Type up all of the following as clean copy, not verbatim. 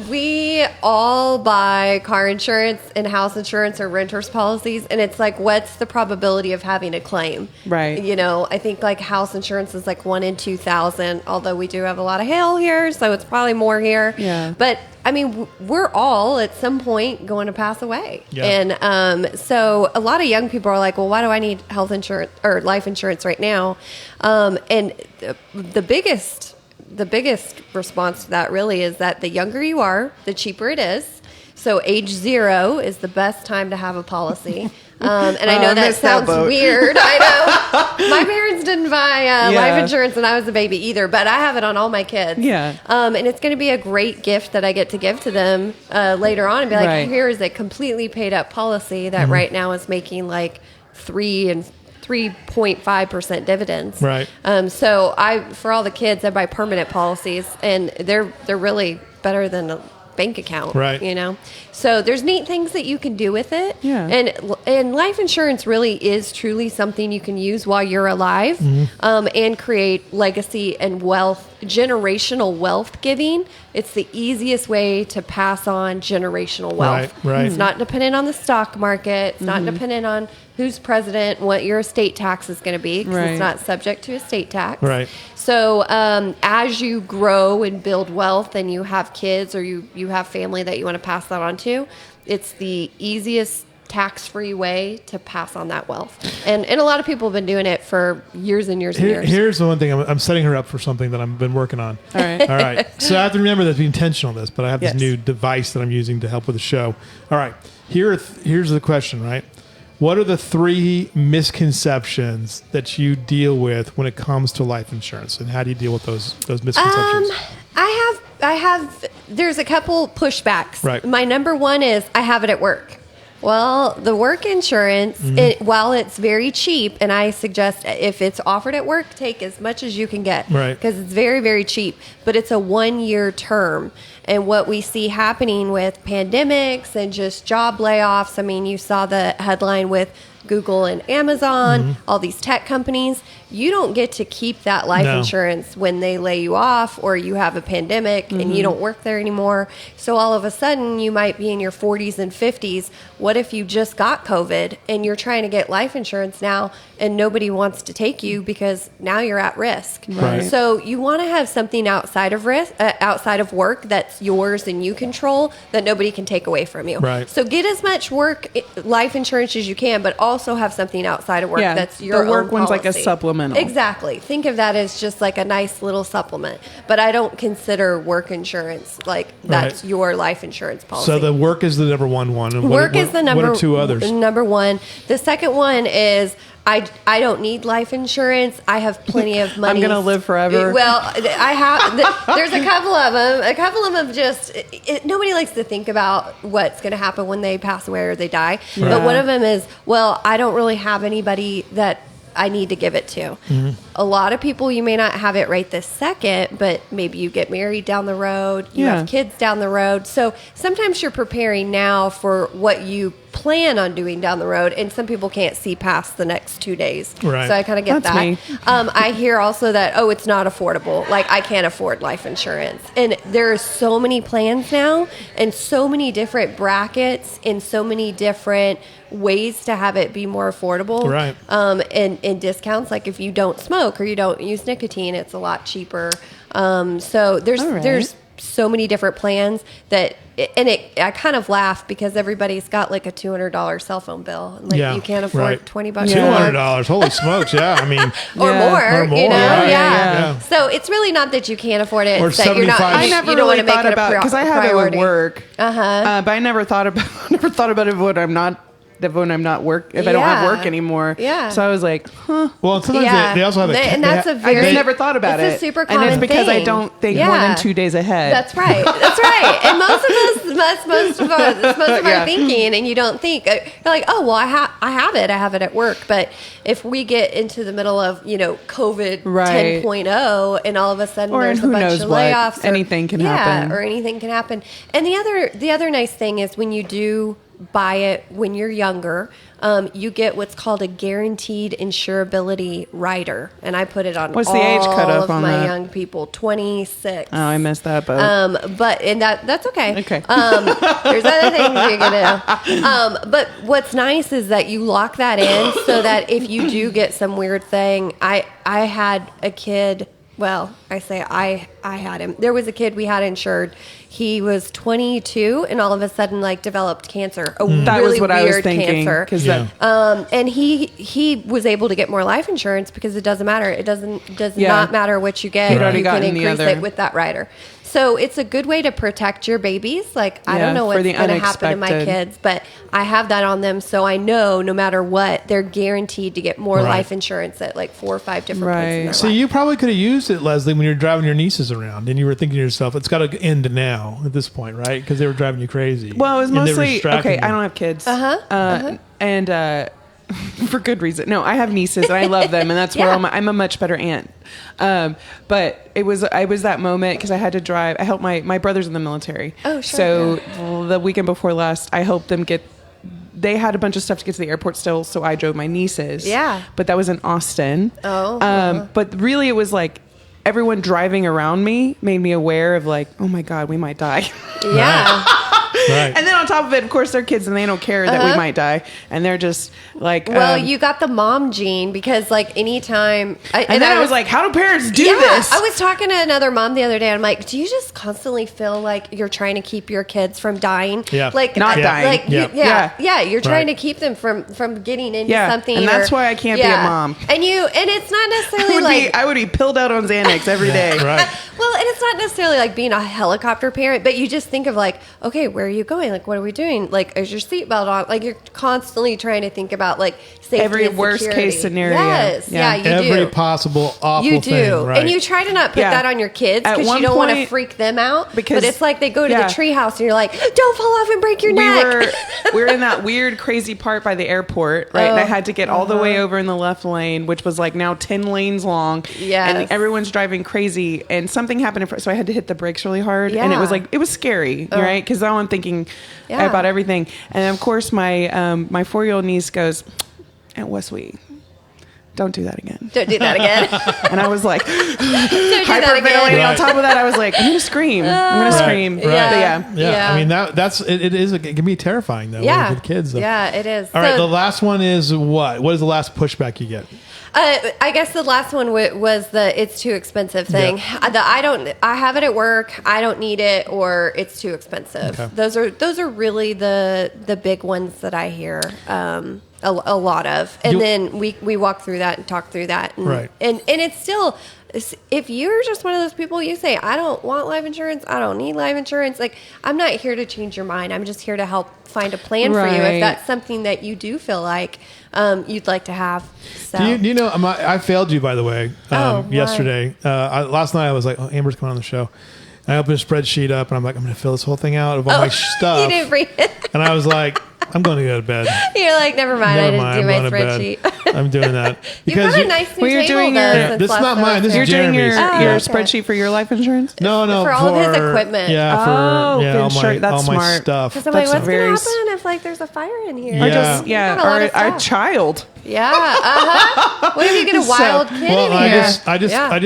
We all buy car insurance and house insurance or renter's policies, and it's like, what's the probability of having a claim? Right. You know, I think like house insurance is like 1 in 2,000, although we do have a lot of hail here, so it's probably more here. Yeah. But I mean, we're all at some point going to pass away. Yeah. And so a lot of young people are like, well, why do I need health insurance or life insurance right now? And the biggest response to that really is that the younger you are, the cheaper it is. So age 0 is the best time to have a policy. And I know that sounds weird. I know. My parents didn't buy life insurance when I was a baby either, but I have it on all my kids. Yeah. And it's going to be a great gift that I get to give to them later on and be like, here is a completely paid up policy that right now is making like 3.5% dividends. Right. So for all the kids, I buy permanent policies, and they're really better than a bank account. Right. You know, so there's neat things that you can do with it. Yeah. And life insurance really is truly something you can use while you're alive, and create legacy and wealth, generational wealth giving. It's the easiest way to pass on generational wealth. Right. It's not dependent on the stock market. It's not dependent on who's president, what your estate tax is going to be, because it's not subject to estate tax. Right. So as you grow and build wealth and you have kids or you have family that you want to pass that on to, it's the easiest tax-free way to pass on that wealth. And a lot of people have been doing it for years and years and years. Here's the one thing. I'm setting her up for something that I've been working on. All right. All right. So I have to remember to be intentional on this, but I have this Yes. new device that I'm using to help with the show. All right. Here's the question, right? What are the 3 misconceptions that you deal with when it comes to life insurance, and how do you deal with those misconceptions? I have. There's a couple pushbacks. Right. My number one is I have it at work. Well, the work insurance, while it's very cheap, and I suggest if it's offered at work, take as much as you can get. Right. Because it's very, very cheap. But it's a 1-year term. And what we see happening with pandemics and just job layoffs, I mean, you saw the headline with Google and Amazon, all these tech companies. You don't get to keep that life insurance when they lay you off or you have a pandemic and you don't work there anymore. So all of a sudden you might be in your 40s and 50s. What if you just got COVID and you're trying to get life insurance now and nobody wants to take you because now you're at risk? Right. So you want to have something outside of risk, outside of work that's yours and you control that nobody can take away from you. Right. So get as much life insurance as you can, but also have something outside of work that's your the work own one's like a policy. supplemental. Exactly. Think of that as just like a nice little supplement. But I don't consider work insurance like that's your life insurance policy. So the work is the number one. And work is the number. What are 2 others? Number 1. The second one is I don't need life insurance. I have plenty of money. I'm going to live forever. Well, I have. There's a couple of them. A couple of them just nobody likes to think about what's going to happen when they pass away or they die. Yeah. But one of them is, well, I don't really have anybody that I need to give it to. A lot of people, you may not have it right this second, but maybe you get married down the road, you have kids down the road. So sometimes you're preparing now for what you plan on doing down the road, and some people can't see past the next 2 days. Right. So I kind of get That's that. me. I hear also that, it's not affordable. Like, I can't afford life insurance. And there are so many plans now and so many different brackets and so many different ways to have it be more affordable. Right. And discounts, like if you don't smoke or you don't use nicotine, it's a lot cheaper. So there's so many different plans that, and I kind of laugh because everybody's got like a $200 cell phone bill. Like you can't afford $20 $200. Holy smokes. Yeah. I mean, or more, or more, you know? right, Yeah. So it's really not that you can't afford it. Or It's that you're not, 75. I never you don't really want to make thought it about a because I have priority. it at work. But I never thought about it when I'm not if I don't have work anymore. Yeah. So I was like, huh. well, sometimes they also have and that's a I very just never thought about it's it. a super common and it's because thing. I don't think more than 2 days ahead. That's right. That's right. And most of our thinking, and you don't think you're like, oh well, I have it at work. But if we get into the middle of COVID 10.0, and all of a sudden there's a bunch of layoffs, anything can happen. or anything can happen. And the other nice thing is when you do buy it when you're younger, you get what's called a guaranteed insurability rider, and I put it on What's all the age cutoff of on my that? young people. 26. Oh, I missed that, but But and that's okay. Okay. There's other things you can do. But what's nice is that you lock that in so that if you do get some weird thing, I had a kid. Well, I say I had him. There was a kid we had insured. He was 22 and all of a sudden like developed cancer. A that really was what I was weird thinking. cancer. Because And he was able to get more life insurance because it doesn't matter. It does Yeah. not matter what you get. He'd already You can gotten the increase other. it with that rider. So it's a good way to protect your babies. Like, I don't know for what's the going to happen to my unexpected. kids, but I have that on them. So I know no matter what, they're guaranteed to get more Right. life insurance at like 4 or 5 different points in Right. their So life. you probably could have used it, Leslie, when you were driving your nieces around, and you were thinking to yourself, "It's got to end now at this point, right?" Because they were driving you crazy. Well, it was And they were mostly distracting okay. I you. don't have kids, and for good reason. No, I have nieces and I love them, and that's where Yeah. I'm a much better aunt. But I was that moment because I had to drive. I helped my brother's in the military. Oh, sure, So the weekend before last, I helped them get. They had a bunch of stuff to get to the airport still, so I drove my nieces. Yeah. But that was in Austin. Oh. But really, it was like everyone driving around me made me aware of like, oh my God, we might die. Yeah. Right. And then on top of it, of course, they're kids and they don't care that we might die. And they're just like, Well, you got the mom gene because like anytime. and then I was like, how do parents do yeah, this? I was talking to another mom the other day. I'm like, do you just constantly feel like you're trying to keep your kids from dying? Yeah. Like Not dying. Like Yeah. yeah. You're trying Right. to keep them from getting into Yeah, something. and that's why I can't be a mom. And it's not necessarily I would be pilled out on Xanax every day. Right. Well, and it's not necessarily like being a helicopter parent, but you just think of like, okay, where are you going? Like, what are we doing? Like, is your seatbelt on? Like, you're constantly trying to think about like safety Every and worst security. case scenario. Yes, Yeah. yeah, you Every do. possible awful You do, thing, right? and you try to not put Yeah. that on your kids At because you one don't want to point- freak them out. because- but it's like they go to yeah. the treehouse and you're like, "Don't fall off and break your We neck." were in that weird, crazy part by the airport, right? And I had to get all the way over in the left lane, which was like now 10 lanes long. Yes. And everyone's driving crazy. And something happened in front, so I had to hit the brakes really hard. And it was Yeah. like, it was scary, right? Because now I'm thinking Yeah. about everything. And of course, my 4-year-old niece goes, Aunt Wesley, don't do that again. Don't do that again. And I was like, Don't do that hyperventilating. again. On top of that, I was like, I'm gonna scream. I'm gonna Right, scream. right. But Yeah. Yeah, Yeah. I mean that's it can be terrifying though Yeah, with kids. Though. yeah, it is. All right, So- the last one is what? What is the last pushback you get? I guess the last one was the it's too expensive thing. I have it at work. I don't need it, or it's too expensive. Okay. Those are really the big ones that I hear a lot of. And then we walk through that and talk through that. And, Right. And it's still, if you're just one of those people, you say, I don't want life insurance, I don't need life insurance. Like, I'm not here to change your mind. I'm just here to help find a plan for you Right. if that's something that you do feel like you'd like to have. So. Do you know? I failed you, by the way, Oh, why? yesterday. Last night I was like, "Oh, Amber's coming on the show." And I opened a spreadsheet up, and I'm like, "I'm going to fill this whole thing out of all my stuff." You didn't read it. And I was like, "I'm going to go to bed." You're like, never mind. Never I mind, didn't I'm do my going to spreadsheet. bed. I'm doing that You've got a nice new Well, you're table doing though. your- Yeah, since this is last not mine. This is You're doing your, Jeremy's. your okay. spreadsheet for your life insurance? No, For all of his equipment. Yeah, for Oh, yeah, good, all my sure, that's all my smart. stuff. Because I'm like, That's what's very going s- to happen if like there's a fire in here? Or Or Yeah. just, yeah, Got a lot or of our stuff. child. Yeah. Uh-huh. What if you get a So- wild kid Well, in I here?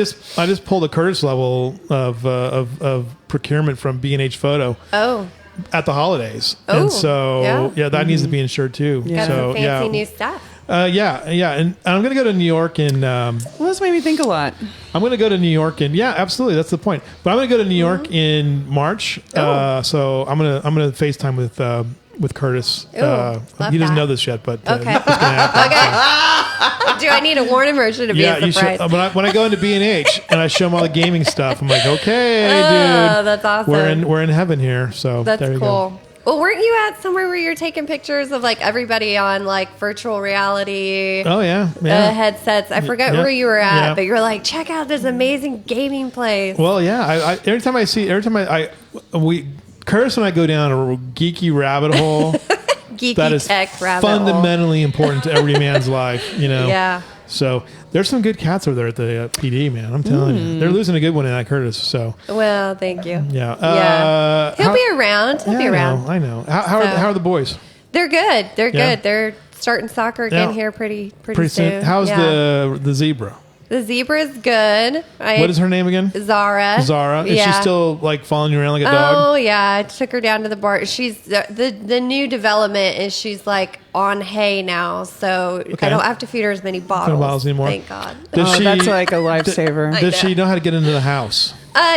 just pulled a Curtis level of procurement from B&H Photo Oh, at the holidays, Oh, and so yeah. that needs to be insured too. got So some fancy yeah, new stuff. and I'm gonna go to New York and Well, this made me think a lot. I'm gonna go to New York and yeah, absolutely, that's the point. But I'm gonna go to New York in March, Oh. so I'm gonna FaceTime with Curtis. Ooh, love He doesn't that. know this yet, but Okay. it's gonna happen. Okay. Do I need to warn him or should it be Yeah, a you surprise? should. When I go into B&H and I show them all the gaming stuff, I'm like, okay, Oh, dude, that's awesome. we're in heaven here. So That's there you cool. go. Well, weren't you at somewhere where you're taking pictures of like everybody on like virtual reality Oh yeah. headsets? I forgot Yeah. where you were at, Yeah. but you were like, check out this amazing gaming place. Well, yeah. Every time Curtis and I go down a geeky rabbit hole Geeky that is tech rabbit hole. fundamentally important to every man's life. You know. Yeah. So there's some good cats over there at the PD, man. I'm telling you, they're losing a good one in that Curtis. So Well, thank you. yeah. Yeah. He'll how- be around. He'll yeah, be around. I know. How So- are the boys? They're good. They're Yeah. good. They're starting soccer again Yeah. here pretty Pretty soon. soon. How's the zebra? The zebra is good. What is her name again? Zara. Zara. Is she still like following you around like a Oh dog? yeah, I took her down to the bar. She's the new development is she's like on hay now, so Okay. I don't have to feed her as many bottles, bottles anymore. Thank God. Does she, That's like a lifesaver. I does she know. know how to get into the house?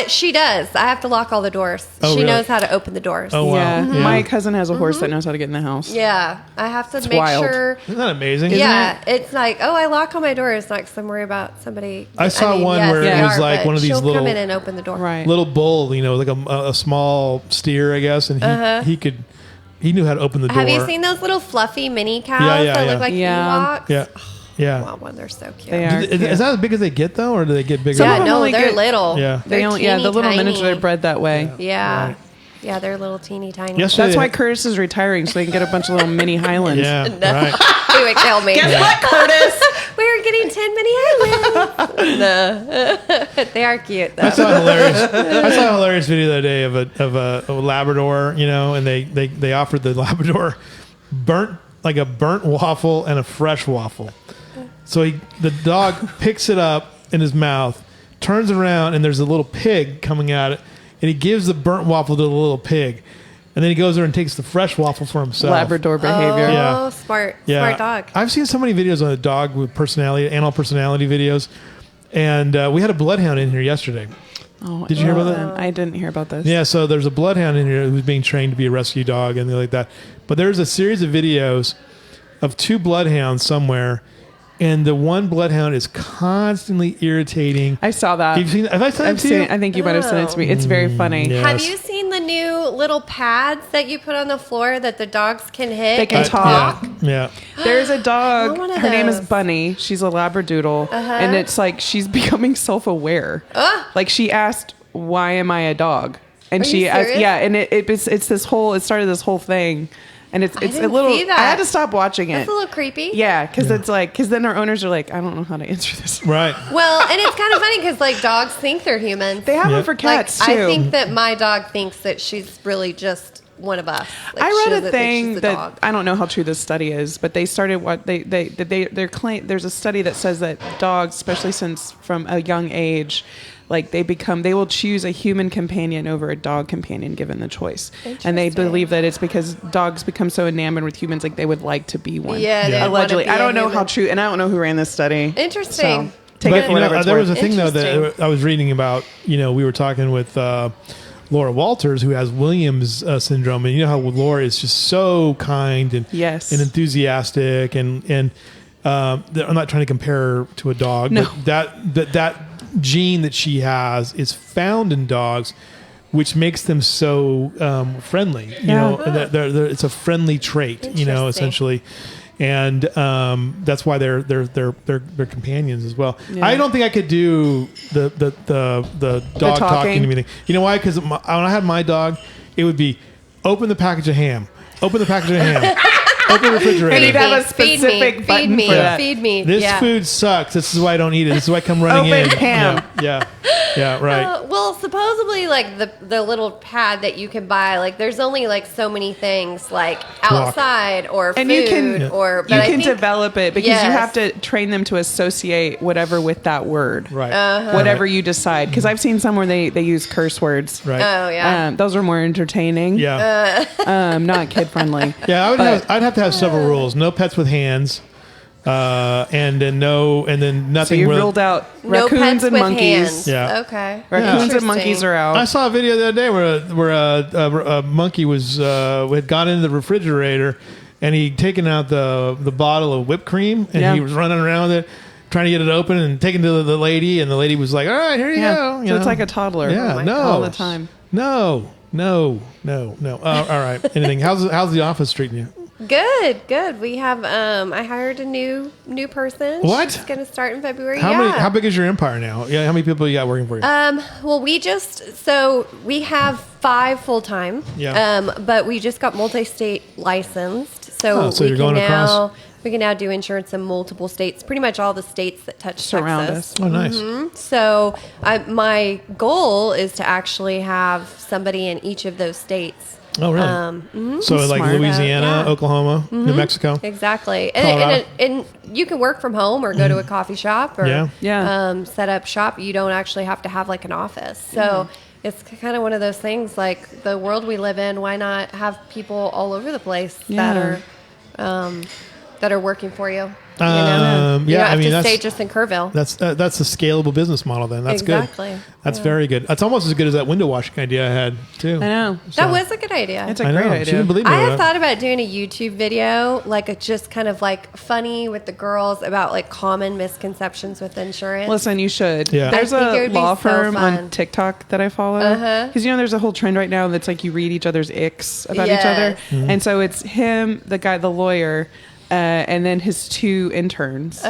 She does. I have to lock all the doors. Oh, She really? knows how to open the doors. Oh, wow. Yeah. Yeah. My cousin has a horse that knows how to get in the house. Yeah, I have to make wild. sure. Isn't that amazing? Yeah, it's like, oh, I lock all my doors. Like, I'm worried about somebody. I saw one yes, where it they was are, like but one of these she'll little- come in and open the door. Right. Little bull, like a small steer, I guess, and he knew how to open the door. Have you seen those little fluffy mini cows Yeah, that yeah. look like Yeah. Ewoks? Yeah, yeah. Wow, well, they're so cute. They are. Is that as big as they get though, or do they get bigger? Some of Yeah, them no, only they're get- little. Yeah. They They're only, the teeny little tiny. miniature are bred that way. Yeah. Right. Yeah, they're little teeny tiny. Yesterday- That's why Curtis is retiring, so they can get a bunch of little mini Highlands. Yeah, right. He would kill me. Guess what, Curtis? We're getting 10 mini islands. No. They are cute, though. I saw a hilarious video the other day of a Labrador, and they offered the Labrador burnt waffle and a fresh waffle. So the dog picks it up in his mouth, turns around, and there's a little pig coming at it, and he gives the burnt waffle to the little pig, and then he goes there and takes the fresh waffle for himself. Labrador behavior. Oh, Yeah. smart dog. I've seen so many videos on a dog with animal personality videos, and we had a bloodhound in here yesterday. Oh, Did you hear about that? I didn't hear about this. Yeah, so there's a bloodhound in here who's being trained to be a rescue dog and things like that. But there's a series of videos of two bloodhounds somewhere, and the one bloodhound is constantly irritating. I saw that. Have you seen? Have I sent it I've to seen you? it. I think you might have sent it to me. It's very funny. Yeah. Have Yes. you seen the new little pads that you put on the floor that the dogs can hit? They can and talk. Yeah. There's a I dog. want one of Her name is those. Bunny. She's a Labradoodle, and it's like she's becoming self-aware. Like she asked, "Why am I a dog?" And Are she you asked, serious? "Yeah." And it's this whole. It started this whole thing, and it's a didn't little. see that. I had to stop watching it. That's a little creepy. Yeah, because then our owners are like, "I don't know how to answer this." Right. Well, and it's kind of funny because like dogs think they're humans. They have Yeah. them for Like cats too. I think that my dog thinks that she's really just one of us. Like, I she read doesn't a think thing she's a that dog. I don't know how true this study is, but they started what their claim. There's a study that says that dogs, especially since from a young age, like they will choose a human companion over a dog companion given the choice, and they Interesting. believe that it's because dogs become so enamored with humans, like they would like to be one. Yeah, they would wanna allegedly. be I a don't know how human. true, and I don't know who ran this study. Interesting. So, take it for whatever it's there was worth. a thing though that Interesting. I was reading about. We were talking with Laura Walters, who has Williams syndrome, and you know how Laura is just so kind and Yes. and enthusiastic, and I'm not trying to compare her to a dog, No. but that gene that she has is found in dogs, which makes them so friendly. Yeah. They're, it's a friendly trait. Interesting. Essentially. And that's why they're companions as well. Yeah. I don't think I could do the dog talking talking? to me thing. You know why? Because when I had my dog, it would be open the package of ham, open the package of ham, open the refrigerator. And you'd have a Feed me, specific feed button me, for that. feed me. This yeah. food sucks. This is why I don't eat it. This is why I come running Open in. ham. Yeah, right. Well, supposedly, like the little pad that you can buy, like there's only like so many things like outside or And food you can or. you But I can think, develop it because you Yes. have to train them to associate whatever with that word, Right. whatever you decide. Because I've seen some where they use curse words. Right. Oh yeah. Those are more entertaining. Yeah. Not kid friendly. Yeah, But- I'd have to have several rules. No pets with hands, and then So nothing. you with- ruled out No raccoons pets and with monkeys. hands. Yeah. Okay. Raccoons and monkeys Interesting. are out. I saw a video the other day where a monkey was had gone into the refrigerator, and he'd taken out the bottle of whipped cream, and Yeah. he was running around with it, trying to get it open and taking it to the lady, and the lady was like, "All right, here you Yeah. go." You So it's know? like a toddler. Yeah, Oh my no, God. All the time. No. All right. Anything? How's the office treating you? Good. We have I hired a new person. What? She's gonna start in February. How big is your empire now? Yeah, how many people you got working for you? Well, we have 5 full time. Yeah. But we just got multi-state licensed, so, so we you're can going now across? we can now do insurance in multiple states. Pretty much all the states that touch Surround Texas. us. Oh, nice. So my goal is to actually have somebody in each of those states. Oh, really? So like Smart. Louisiana, Yeah. Oklahoma, New Mexico. Exactly. Colorado. And you can work from home or go to a coffee shop or Yeah. set up shop. You don't actually have to have like an office. So it's kind of one of those things, like the world we live in, why not have people all over the place that are working for you? You know? You Yeah, don't I have mean, to that's stay just in Kerrville. that's a scalable business model. Then that's Exactly. good. That's Yeah. very good. That's almost as good as that window washing idea I had too. I know. That was a good idea. It's a I know. great She idea. didn't believe me. I with have that. thought about doing a YouTube video, like a just kind of like funny with the girls about like common misconceptions with insurance. Listen, you should. Yeah. There's I think it a would be law so firm fun. on TikTok that I follow. Uh-huh. Because, there's a whole trend right now that's like you read each other's icks about each other. Yes. And so it's him, the guy, the lawyer, and then his 2 interns.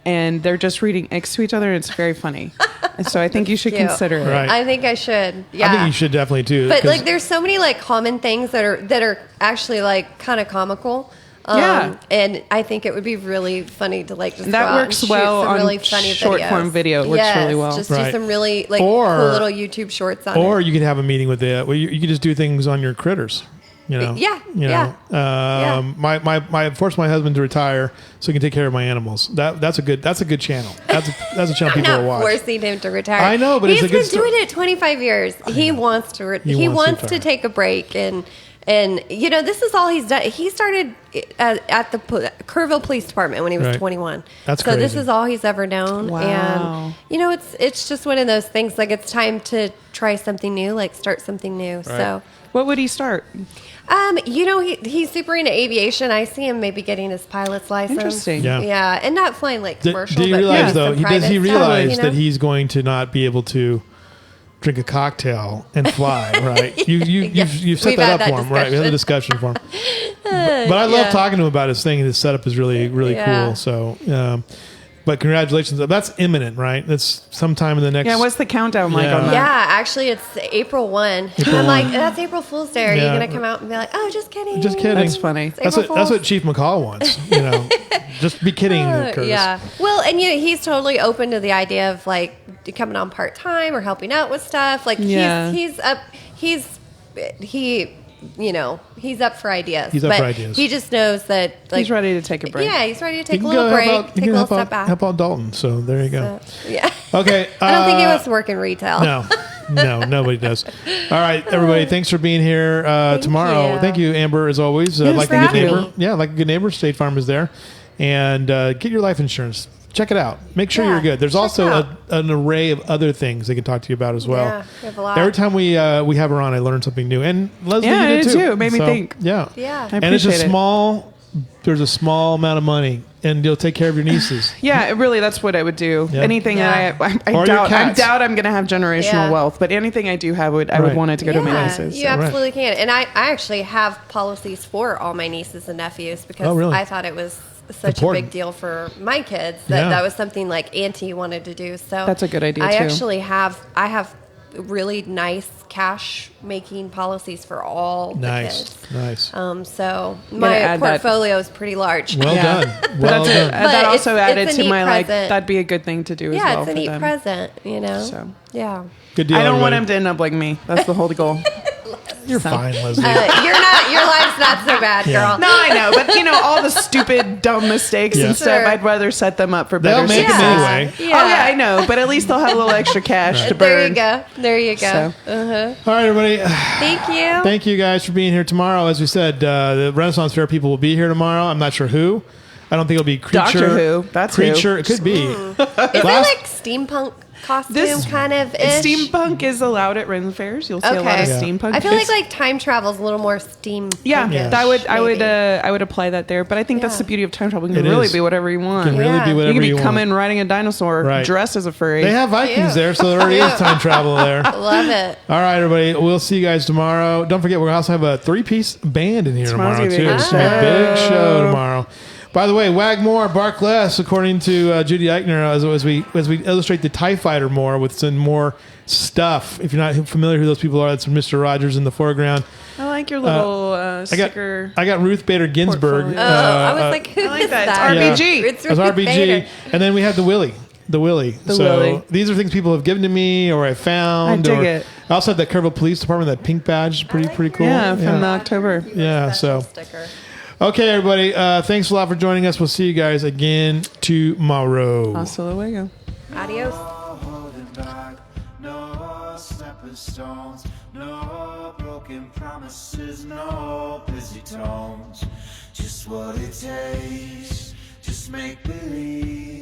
And they're just reading icks to each other. And it's very funny. And so I think you should Cute. consider it. Right. I think I should. Yeah. I think you should definitely too. But 'cause- like, there's so many like common things that are actually like kind of comical. Yeah. And I think it would be really funny to like just That go out works and shoot well some on really funny short videos. form video. It works Yes, really well. Just Right. do some really like Or- cool little YouTube shorts on or it. you could have a meeting with the. Well, you could just do things on your critters. Yeah, You know. yeah. My forced my husband to retire so he can take care of my animals. That's a good channel. That's a channel I'm people will not watch. forcing him to retire. I know, but he's it's a good been doing it 25 years. He wants to. He wants to retire. take a break, and this is all he's done. He started at the Kerrville Police Department when he was Right. 21. That's so. This crazy. is all he's ever known, Wow. and it's just one of those things. Like it's time to try something new, like start something new. So. What would he start? He's super into aviation. I see him maybe getting his pilot's license. Interesting. Yeah, and not flying like commercial. Do you but realize maybe though? some Does he private realize stuff, that he's going to not be able to drink a cocktail and fly? Right? You've set We've that had up that for him, right? We had the discussion for him. But I love Yeah. talking to him about his thing. His setup is really Yeah. cool. So. But congratulations. That's imminent, right? That's sometime in the next. Yeah, what's the countdown like Yeah. on that? Yeah, actually, it's April 1. April I'm like, 1. that's April Fool's Day. Are Yeah. you going to come out and be like, oh, just kidding? Just kidding. That's funny. It's That's April what Fool's. Chief McCall wants. Just be kidding, Curtis. Yeah. Well, and he's totally open to the idea of like coming on part time or helping out with stuff. Like Yeah. he's up. He's up for ideas. He's up but for ideas. He just knows that like He's ready to take a break. Yeah, he's ready to You take a can little go break, help out, take you a can little help step out, back. help out Dalton. So there you go. Yeah. Okay. I don't think he wants to work in retail. No, nobody does. All right, everybody. Thanks for being here tomorrow. you. Thank you, Amber, as always. Thanks Like for a good having neighbor. me. Yeah, like a good neighbor. State Farm is there, and get your life insurance. Check it out. Make sure Yeah, you're good. There's check also it out. an array of other things they can talk to you about as well. Yeah, we have a lot. Every time we have her on, I learn something new. And Leslie, Yeah, you I did did too. too. It made me think. Yeah, Yeah. I and it's a appreciate it. small. There's a small amount of money, and you'll take care of your nieces. Yeah, really, that's what I would do. Yeah. Anything Yeah. that I Or your doubt, cats. I'm going to have generational Yeah. wealth. But anything I do have, I would Right. want it to go to my Yeah, nieces. you So. absolutely can. And I actually have policies for all my nieces and nephews because Oh, really? I thought it was such Important. a big deal for my kids that Yeah. that was something like Auntie wanted to do. So That's a good idea, I too. actually have really nice cash making policies for all the Nice, kids. nice. So gotta my add that. portfolio is pretty large. Well Yeah. done. But Well that's done. it. But That also it's added a to neat my present. that'd be a good thing to do as Yeah, well it's a for neat them. present, So. Yeah. Good deal. I don't want everybody. him to end up like me. That's the whole goal. You're fine, Leslie. Your life's not so bad, Yeah. girl. No, I know, but all the stupid, dumb mistakes Yeah. and stuff, Sure. I'd rather set them up for They'll better make success. them anyway. Yeah. Oh yeah, I know, but at least they'll have a little extra cash to burn. There you go. There you go. So. All right, everybody. Thank you. Thank you guys for being here tomorrow. As we said, the Renaissance Fair people will be here tomorrow. I'm not sure who. I don't think it'll be Creature. Doctor Who. That's who. Creature. It could be. Is it like steampunk costume This- kind of ish? Steampunk is allowed at Ren fairs. You'll see a lot Okay. of Yeah. steampunk. I feel It's- like time travel is a little more steam. yeah, Yeah. I would maybe. apply that there. But I think that's Yeah. the beauty of time travel. You It can really is. be whatever you want. Can really Yeah. be You whatever You you, can be want. coming riding a dinosaur Right. dressed as a furry. They have Vikings Cute. there, so there already is time travel there. Love it. All right, everybody. We'll see you guys tomorrow. Don't forget, we'll also have a 3-piece band in here Tomorrow's tomorrow, gonna be too. a It's going to be a big show. show tomorrow. By the way, wag more, bark less, according to Judy Eichner, as we illustrate the TIE Fighter more with some more stuff. If you're not familiar who those people are, that's Mr. Rogers in the foreground. I like your little sticker. I got Ruth Bader Ginsburg. Portfolio. I was like, who I like is that. that? It's RBG. It's As Ruth RBG. Bader. And then we have the Willie. The Willie. Willie. These are things people have given to me or I found. I dig it. I also have that Kerrville Police Department, that pink badge. Pretty cool. Yeah, from October. Yeah, so. Sticker. Okay, everybody. Thanks a lot for joining us. We'll see you guys again tomorrow. Hasta luego. Adios. Holding back, no stepping stones, no broken promises, no busy tones. Just what it takes, just make believe.